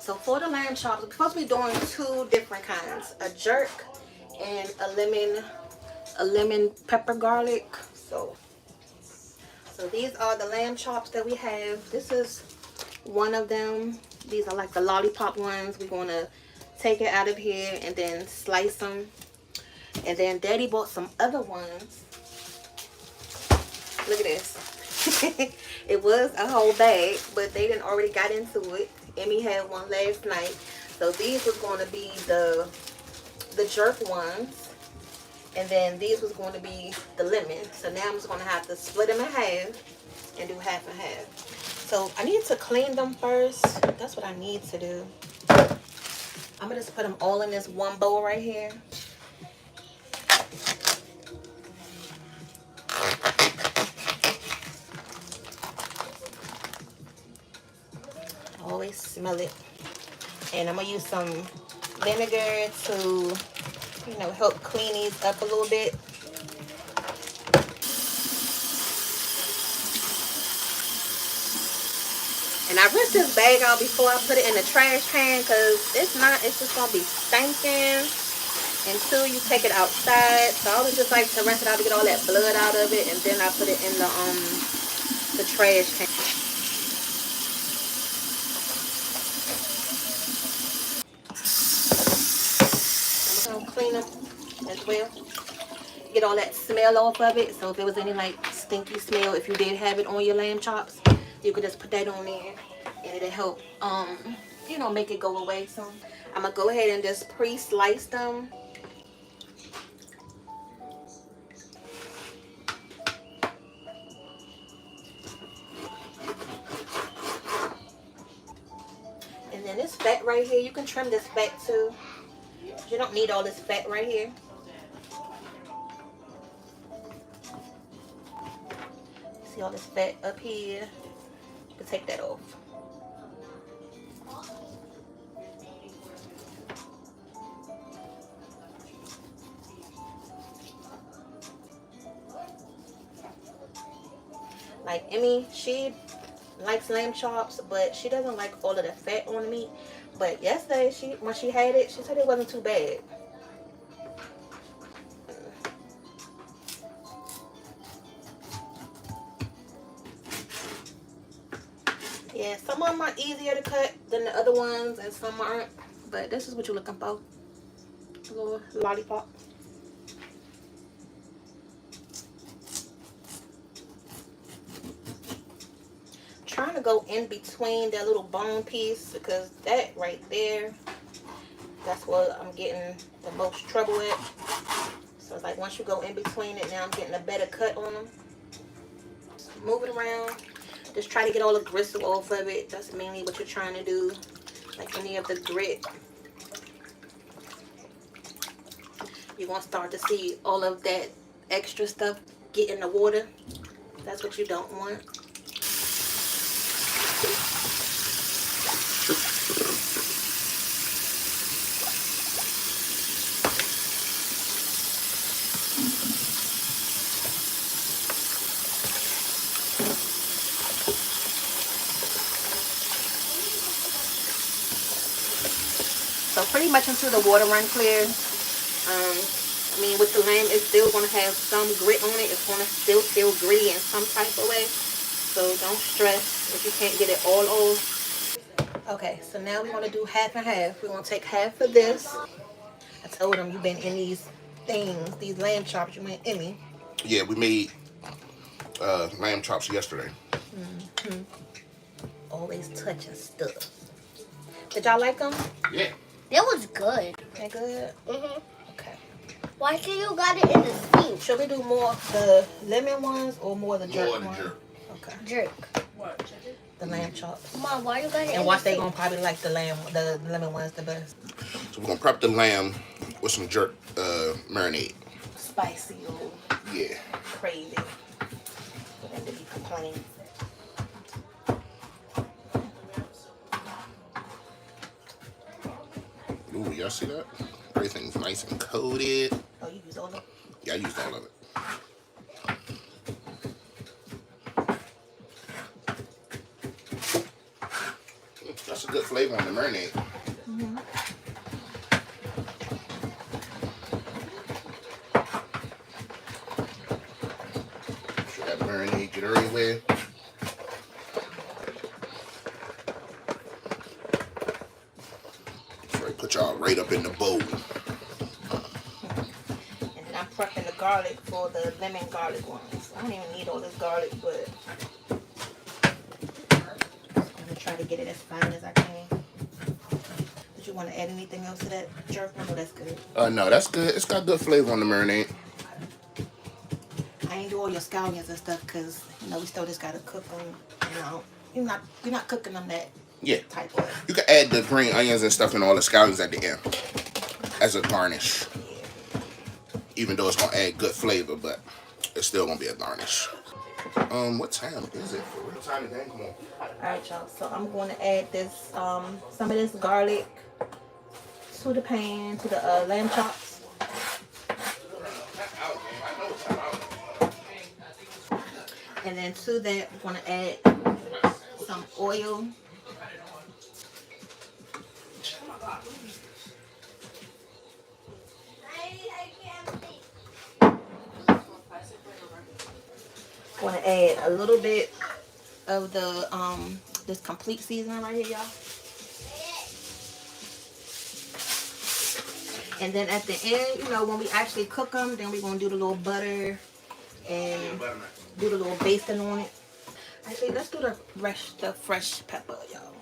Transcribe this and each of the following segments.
So for the lamb chops, we're supposed to be doing two different kinds, a jerk and a lemon pepper garlic. So these are the lamb chops that we have. This is one of them. These are like the lollipop ones. We're going to take it out of here and then slice them. And then Daddy bought some other ones. Look at this. It was a whole bag, but they didn't already got into it. Emmy had one last night. So these was going to be the jerk ones. And then these was going to be the lemon. So now I'm just going to have to split them in half and do half and half. So I need to clean them first. That's what I need to do. I'm going to just put them all in this one bowl right here. Always smell it. And I'm going to use some vinegar to, you know, help clean these up a little bit. And I rinsed this bag out before I put it in the trash can, because it's just going to be stinking until you take it outside. So I always just like to rinse it out to get all that blood out of it, and then I put it in the trash can. Clean them as well, get all that smell off of it. So if there was any like stinky smell, if you did have it on your lamb chops, you could just put that on there and it'll help you know, make it go away. So I'm gonna go ahead and just pre-slice them. And then this fat right here, you can trim this fat too. You don't need all this fat right here. See all this fat up here? You can take that off. Like Emmy, she likes lamb chops, but she doesn't like all of the fat on the meat. But yesterday, when she had it, she said it wasn't too bad. Yeah, some of them are easier to cut than the other ones, and some aren't. But this is what you're looking for. A little lollipop. Trying to go in between that little bone piece, because that right there, that's what I'm getting the most trouble with. So it's like once you go in between it, now I'm getting a better cut on them. Just move it around. Just try to get all the gristle off of it. That's mainly what you're trying to do. Like any of the grit. You're going to start to see all of that extra stuff get in the water. That's what you don't want. So pretty much until the water run clear. I mean, with the lamb, it's still going to have some grit on it. It's going to still feel gritty in some type of way. So don't stress if you can't get it all off. Okay, so now we're going to do half and half. We're going to take half of this. I told them you've been in these things, these lamb chops. You went Emmy. Yeah, we made lamb chops yesterday. Always touching stuff. Did y'all like them? Yeah. It was good. Okay, good. Okay. Why can't you got it in the steam? Should we do more of the lemon ones or more of the jerk ones? Jerk. Okay. Jerk. What? The lamb chops. Mom, why you got it And in watch, the they steam? gonna probably like the lemon ones the best. So we're gonna prep the lamb with some jerk marinade. Spicy or Yeah. crazy. For them to be complaining. Ooh, y'all see that? Everything's nice and coated. Oh, you use all of it? Yeah, I used all of it. That's good flavor on the marinade. Mm-hmm. Sure that marinade get everywhere. So I put y'all right up in the bowl. And then I'm prepping the garlic for the lemon garlic ones. I don't even need all this garlic, but I'm gonna try to get it as fine as I can. Did you want to add anything else to that jerk? I know that's good. No, that's good. It's got good flavor on the marinade. I ain't do all your scallions and stuff because you know we still just gotta cook them. You know, you're not cooking them that type of. You can add the green onions and stuff and all the scallions at the end as a garnish. Yeah. Even though it's gonna add good flavor, but it's still gonna be a garnish. What time is it? What time the game come on? Alright, y'all. So I'm going to add this, some of this garlic to the pan, to the lamb chops. And then to that, I'm going to add some oil. Want to add a little bit of the this complete seasoning right here, y'all. And then at the end, you know, when we actually cook them, then we're gonna do the little butter and do the little basting on it. Actually, let's do the fresh pepper, y'all.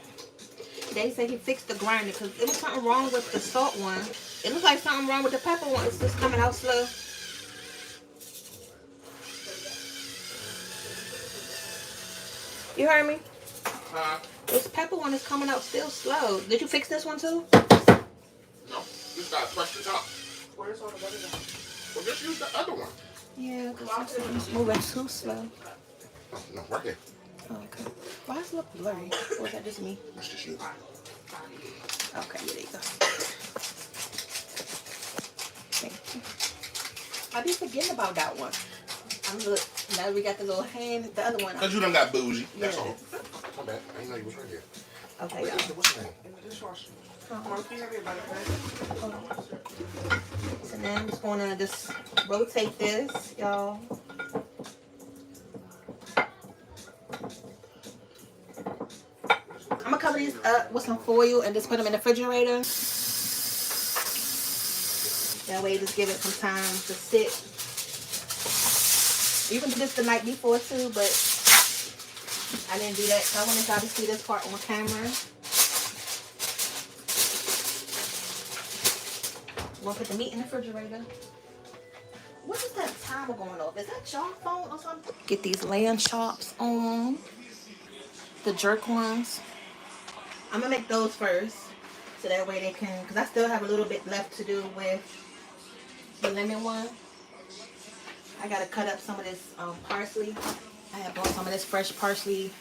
They say he fixed the grinder because it was something wrong with the salt one. It looks like something wrong with the pepper one. It's just coming out slow. You heard me? This pepper one is coming out still slow. Did you fix this one too? No, you just gotta press the top. Where's all the butter at? Well, just use the other one. Yeah, because it's moving too slow. No, right here. Oh, okay. Why does it look blurry? Or is that just me? That's just you. Okay, yeah, there you go. Thank you. I be forgetting about that one. Now we got the little hand, the other one. Because you done got bougie. That's Yeah. all. My bad. I didn't know you was right here. Okay, Wait, y'all. what's your name? In the dishwasher. Uh-huh. Come on, can you have your butter back? Hold on. So now I'm just gonna just rotate this, y'all. I'm gonna cover these up with some foil and just put them in the refrigerator. That way, just give it some time to sit. You can do this the night before too, but I didn't do that. So I wanted y'all to see this part on camera. I'm gonna put the meat in the refrigerator. What is that timer going off? Is that your phone or something? Get these lamb chops on. The jerk ones. I'm gonna make those first. So that way they can, because I still have a little bit left to do with the lemon one. I gotta cut up some of this parsley. I have bought some of this fresh parsley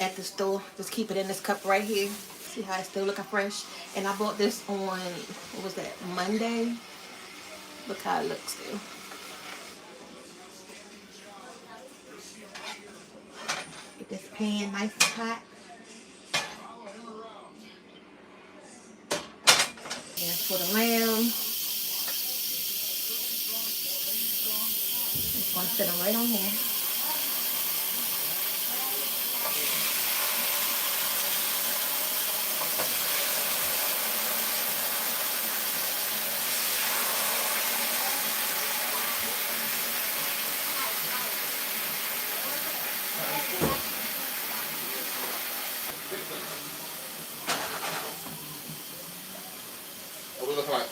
at the store. Just keep it in this cup right here. See how it's still looking fresh. And I bought this on, what was that, Monday? Look how it looks still. Get this pan nice and hot. And for the lamb, just gonna sit them right on here. What we look like?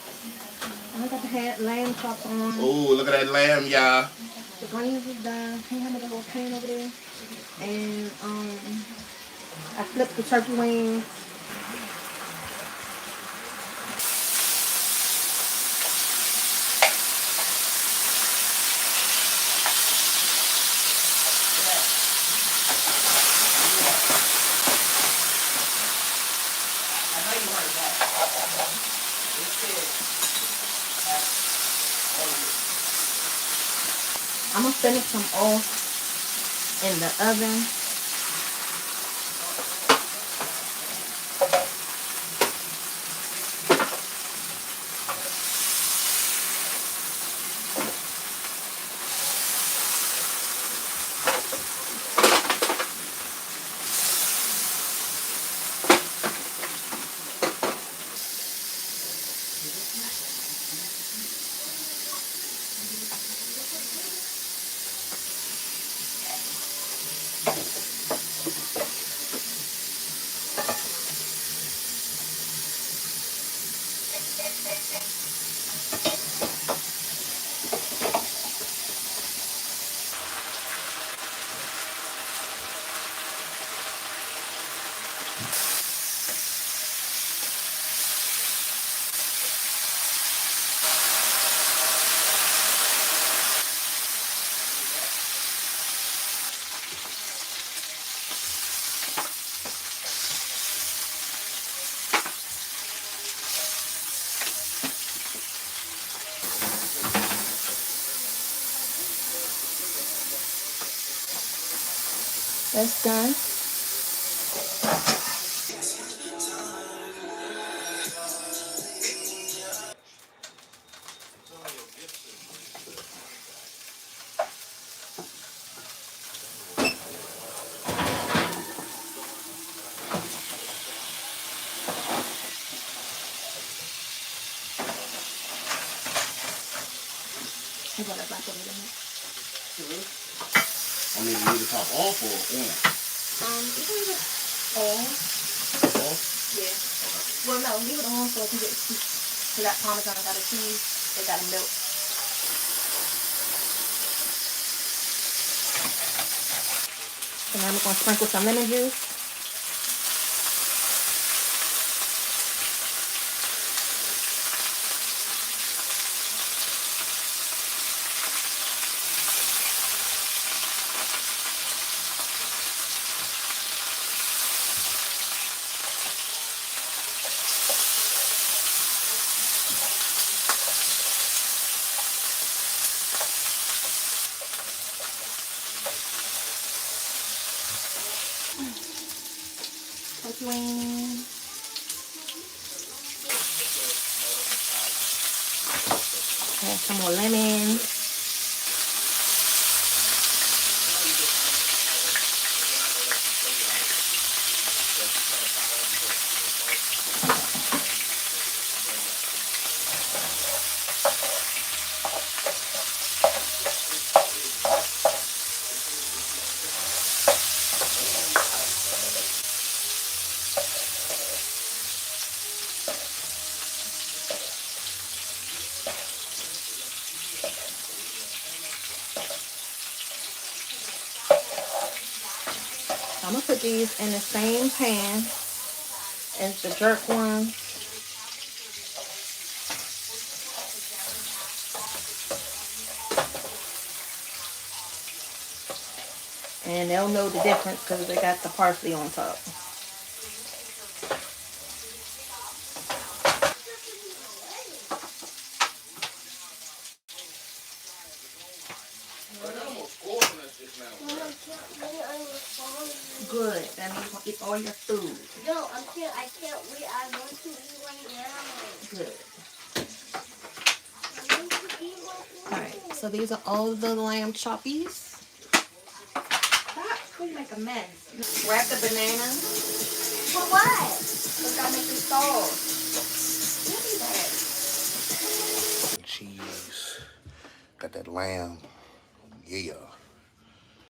I got the lamb chops on. Oh, look at that lamb, y'all. The greens is done. Can you have the little pan over there? And I flipped the turkey wings. I know you heard that. It said, I'm gonna finish them off in the oven. That's done. You want to wrap it in it? I mean, you need the top off or on? You can leave it on. Off? Yeah. Well, no, leave it on so because it got Parmesan, it got a cheese, it got a milk. So now I'm going to sprinkle some lemon juice. Wing. Add some more lemon. I'm going to put these in the same pan as the jerk one. And they'll know the difference because they got the parsley on top. Good. That means you eat all your food. No, I can't wait. I want to eat right now. Good. I want to eat right now. Alright, so these are all the lamb choppies. Stop, you make a mess. Wrap the banana. For what? Because I make the sauce. Give me that. Cheese. Got that lamb. Yeah.